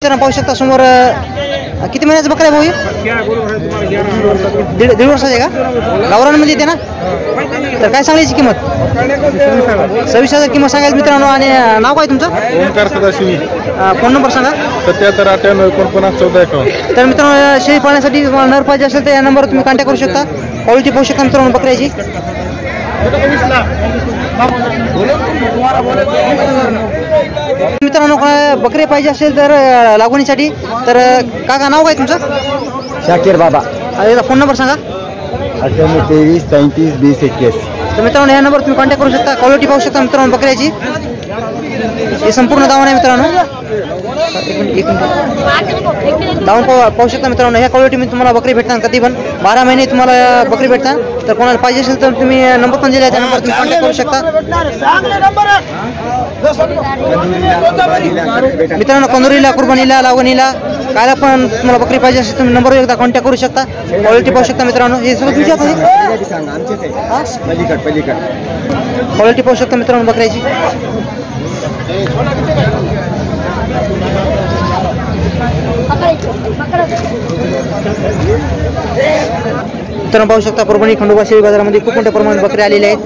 मित्रांनो पाहू शकता समोर किती महिन्याचं बकरा आहे भाऊ? दीड वर्षाचं आहे का? गावरानमध्ये येते ना? तर काय सांगायची किंमत? 26,000 किंमत सांगायची मित्रांनो. आणि नाव काय तुमचं? ओंकार सदाशिवी. फोन नंबर सांगा. 7798491451. तर मित्रांनो शेळी पाळण्यासाठी तुम्हाला नर पाहिजे असेल तर या नंबरवर तुम्ही कॉन्टॅक्ट करू शकता. क्वालिटी पाहू शकता मित्रांनो बकऱ्याची. मित्रांनो बकरे पाहिजे असेल तर लागवणीसाठी तर काका नाव काय तुमचं? शाकीर बाबा. फोन नंबर सांगा. 9823332021. तर मित्रांनो ह्या नंबर तुम्ही कॉन्टॅक्ट करू शकता. क्वालिटी पाहू शकता मित्रांनो बकऱ्याची. हे संपूर्ण दावण आहे मित्रांनो. दावण पाहू शकता मित्रांनो. ह्या क्वालिटीमध्ये तुम्हाला बकरी भेटतात कधी पण 12 महिने तुम्हाला बकरी भेटतात. तर कोणाला पाहिजे असेल तर तुम्ही नंबर पण दिला त्या नंबर तुम्ही कॉन्टॅक्ट करू शकता. मित्रांनो कंदुरीला कुर्बानीला लागवणीला कायला पण तुम्हाला बकरी पाहिजे असेल तुम्ही नंबरवर एकदा कॉन्टॅक्ट करू शकता. क्वालिटी पाहू शकता मित्रांनो. हे सगळं तुमच्या क्वालिटी पाहू शकता मित्रांनो बकऱ्याची. मित्रांनो पाहू शकता परभणी खंडोबा शेळी बाजारामध्ये खूप मोठ्या प्रमाणात बकरी आलेले आहेत.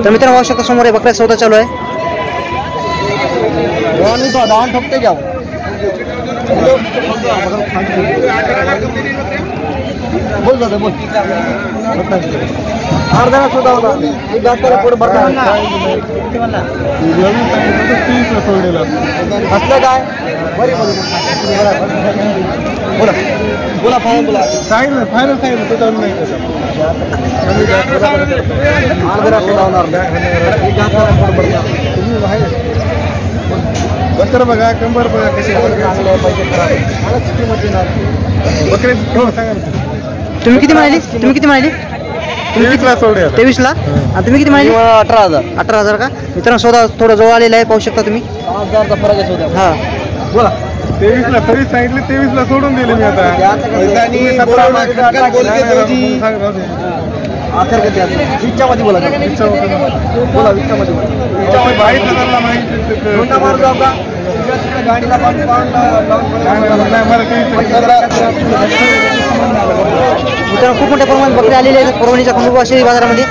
तर मित्रांनो पाहू शकता समोर बकऱ्या सौदा चालू आहे. बोल दादा बोल. अर्धा सुद्धा होता एक गास पुढे असलं काय बरी बोला बोला फायनल बोला सांगितलं फायनल सांगितलं तो जाऊन नाही अर्धा सुद्धा होणार एक गास बकर बघा कंबर बघा कशी बकरे सांगा. तुम्ही किती म्हणाली? 23ला. तुम्ही किती म्हणाली? 18,000 का? मित्रांनो सौदा थोडं जवळ आलेला आहे पाहू शकता तुम्ही. 5,000चा फरक आहे सौदा. हा बोला. 23ला तरी सांगितले 23ला सोडून दिले मी आता. विचामध्ये बोला. बोला विचामध्ये मित्रांनो खूप मोठ्या प्रमाणात बकरी आलेले आहेत परभणीच्या खंडोबा शेळी बाजारामध्ये.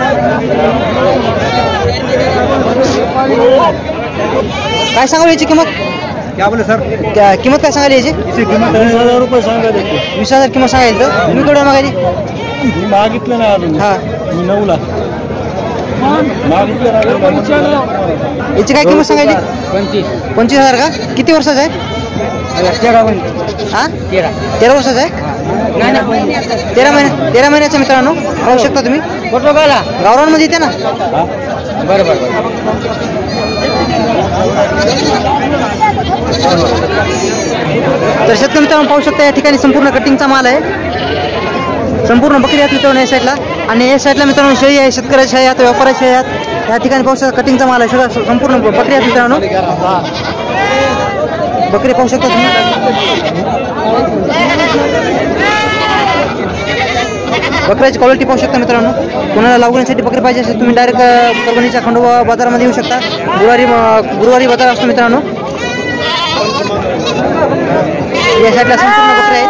काय सांगाल याची किंमत? क्या बोले सर? किंमत काय सांगायला याची? किंमत 20,000 रुपये सांगायला. 20,000 किंमत सांगायला. तर तुम्ही केवढ्या मागायची? मी मागितलं नाही अजून. हा मी 9ला मागितलं. याची काय किंमत सांगायली? 25,000 का? किती वर्षाचा आहे? 13 वर्षाचा आहे? 13 महिन्याचा मित्रांनो पाहू शकता तुम्ही. गावरानमध्ये येते ना? बरोबर. तर शेतकरी मित्रांनो पाहू शकता या ठिकाणी संपूर्ण कटिंगचा माल आहे. संपूर्ण बकरी आहेत मित्रांनो या साईडला. आणि या साईडला मित्रांनो शेळी आहे. शेतकऱ्याची आहे आता व्यापाराची शेळी आहेत. या ठिकाणी पाहू शकता कटिंगचा माल आहे. सगळं संपूर्ण बकरी आहेत मित्रांनो. बकरी पाहू शकता तुम्ही. बकऱ्याची क्वालिटी पाहू शकता मित्रांनो. कोणाला लागवणीसाठी बकरी पाहिजे असेल तुम्ही डायरेक्ट परभणीच्या खंडोबा बाजारामध्ये येऊ शकता. गुरुवारी बाजार असतो मित्रांनो. या साईडला संपूर्ण बकरी आहेत.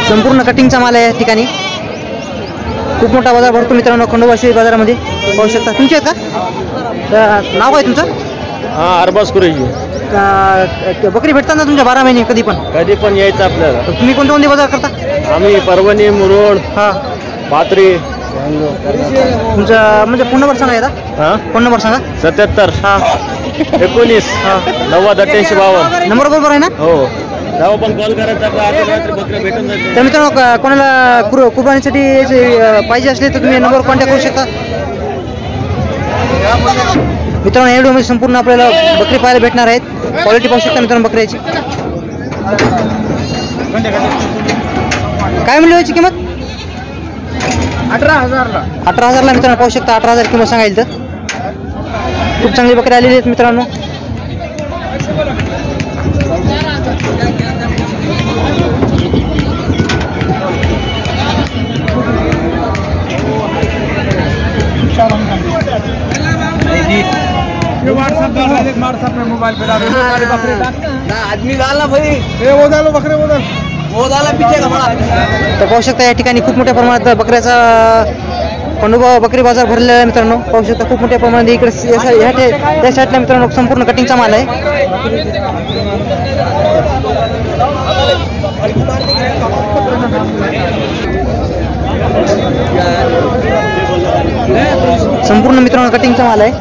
संपूर्ण कटिंगचा माल आहे या ठिकाणी. खूप मोठा बाजार भरतो मित्रांनो खंडोबा शेळी बाजारामध्ये पाहू शकता. तुमचे आहेत का? नाव काय तुमचं? अरबाज कुरेजी. बकरी भेटतात ना तुमच्या 12 महिने कधी पण यायचं आपल्याला. तुम्ही कोणते बाजार करता? आम्ही परभणी मुरुड हा पाथरी. तुमचा म्हणजे फोन नंबर सांगा येतात. फोन नंबर सांगा. 77 19 90 88 52. नंबर बरोबर आहे ना? हो. तेव्हा पण कॉल करायचा भेटून जाते. तर मित्रांनो कोणाला कुर्बानीसाठी पाहिजे असले तर तुम्ही नंबर कॉन्टॅक्ट करू शकता. मित्रांनो या व्हिडिओमध्ये संपूर्ण आपल्याला बकरी पाहायला भेटणार आहेत. क्वालिटी पाहू शकता मित्रांनो बकऱ्याची. काय म्हणली याची किंमत? 18,000ला. 18,000ला मित्रांनो पाहू शकता. 18,000 किंमत सांगायला तर खूप चांगली बकरी आलेली आहेत मित्रांनो. व्हाट्सएप में मोबाइल पे डाल आदमी डालना भाई, वो डालो बकरे वो डाल वो डाला पीछे का बड़ा. तर पाहू शकता या ठिकाणी खूप मोठ्या प्रमाणात बकऱ्याचा खंडोबा बकरी बाजार भरलेला आहे मित्रांनो. पाहू शकता खूप मोठ्या प्रमाणात इकडे या साईडला मित्रांनो संपूर्ण कटिंगचा माल आहे. संपूर्ण मित्रांनो कटिंगचा माल आहे.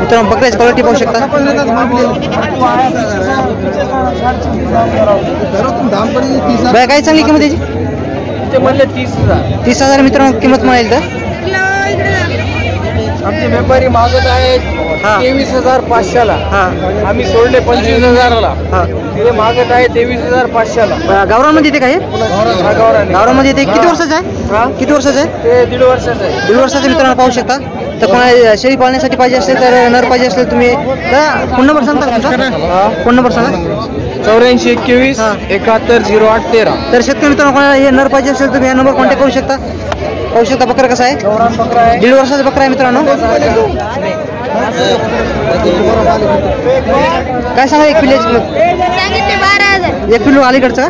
मित्रांनो बकऱ्याची क्वालिटी पाहू शकता. बाय काय चांगली किंमत याची? ते म्हणले 30,000. 30,000 मित्रांनो किंमत मिळेल तर. आमचे व्यापारी मागत आहेत हा. 23,500ला. हा आम्ही सोडले 25,000ला. हा ते मागत आहे 23,500ला. गावरामध्ये येते काय? गावराने. गावरामध्ये येते. किती वर्षाचं आहे? हा? किती वर्षाचं आहे? ते 1.5 वर्षाचं आहे. 1.5 वर्षाचं मित्रांनो पाहू शकता. तर कोणा शेळी पाळण्यासाठी पाहिजे असेल तर नर पाहिजे असेल तुम्ही फोन नंबर सांगता का तुमचा? फोन नंबर सांगा. 84 21 हा. 71 08 13. तर शेतकरी मित्रांनो कोणाला हे नर पाहिजे असेल तुम्ही या नंबर कॉन्टॅक्ट करू शकता. पाहू शकता बकरा कसा आहे. गौरान बकरा आहे. 1.5 वर्षाचा बकरा आहे मित्रांनो. काय सांगा एक पिल्ल्याची किंमत? सांगितले 12,000. एक पिल्लू अलीकडचं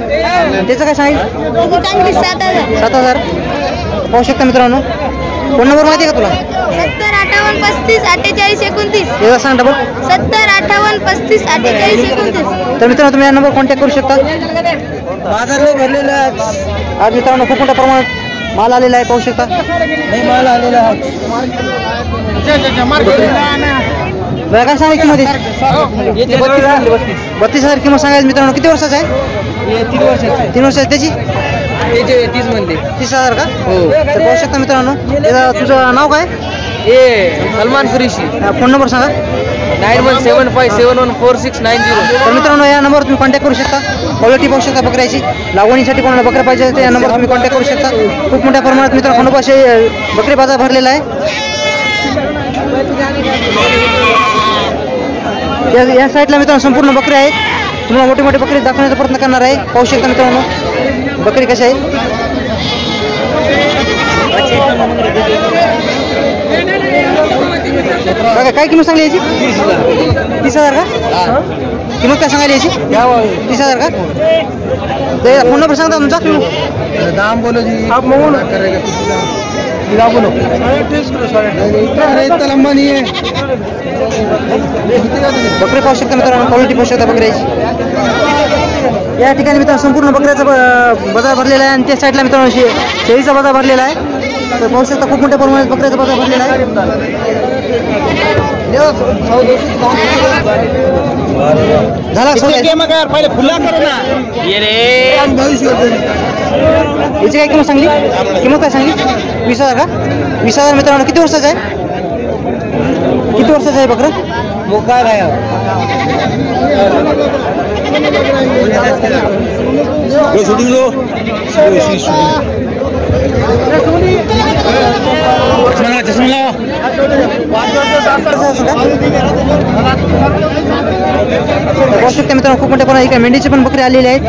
त्याचं काय सांगितलं? त्याची चांगली 7,000. 7,000. पाहू शकता मित्रांनो. फोन नंबर माहिती आहे का तुला? 70 58 35 48 29. एकदा सांग डबल. 70 58 35 48 29. तर मित्रांनो तुम्ही या नंबर कॉन्टॅक्ट करू शकता. बाजार भरलेला आहे. आज मित्रांनो खूप मोठ्या प्रमाणात माल आलेला आहे पाहू शकता. माल आलेला आहे. बघा काय सांगा किंमत याची? 32,000 किंमत सांगायला मित्रांनो. किती वर्षाचं आहे? 3 वर्षाचे. 3 वर्षाचं त्याची त्याचे 30 म्हणते. 30,000 का? हो. तर पाहू शकता मित्रांनो. तुझं नाव काय? ए सलमान कुरेशी. फोन नंबर सांगा. 9175714690. तर मित्रांनो या नंबरवर तुम्ही कॉन्टॅक्ट करू शकता. क्वालिटी पाहू शकता बकऱ्याची. लागवणीसाठी कोणाला बकऱ्या पाहिजे तर या नंबरवर तुम्ही कॉन्टॅक्ट करू शकता. खूप मोठ्या प्रमाणात मित्रांनो खंडोबाशी बकरी बाजार भरलेला आहे. या साईडला मित्रांनो संपूर्ण बकरी आहेत. तुम्हाला मोठे मोठे बकरी दाखवण्याचा प्रयत्न करणार आहे. पाहू शकता मित्रांनो बकरी कशी आहे. बघा काय किंमत सांगली याची? 30,000 का? किंमत काय सांगायला याची? 30,000 का? ते फोन नंबर सांगता तुमचा? दाम बोलो जी. आप मग बोलो. लंबा नहीं है. बकरी पाहू शकता मित्रांनो. क्वालिटी पाहू शकता बकऱ्याची. या ठिकाणी मित्रांनो संपूर्ण बकऱ्याचा बाजार भरलेला आहे. आणि त्या साईडला मित्रांनो शेळीचा बाजार भरलेला आहे. तर पाहू शकता खूप मोठ्या प्रमाणात बकऱ्याचा बाजार भरलेला आहे. झाला पहिले खुला करो ना. ये रे याची काय किंमत सांगली? किंमत काय सांगली? 20,000 का? 20,000 मित्रांनो. किती वर्षाचं आहे? किती वर्षाचं आहे बकरं? मोका आहे. Shooting low. पाहू शकता मित्रांनो खूप मोठ्या प्रमाणात इकडे मेंढीची पण बकरी आलेली आहेत.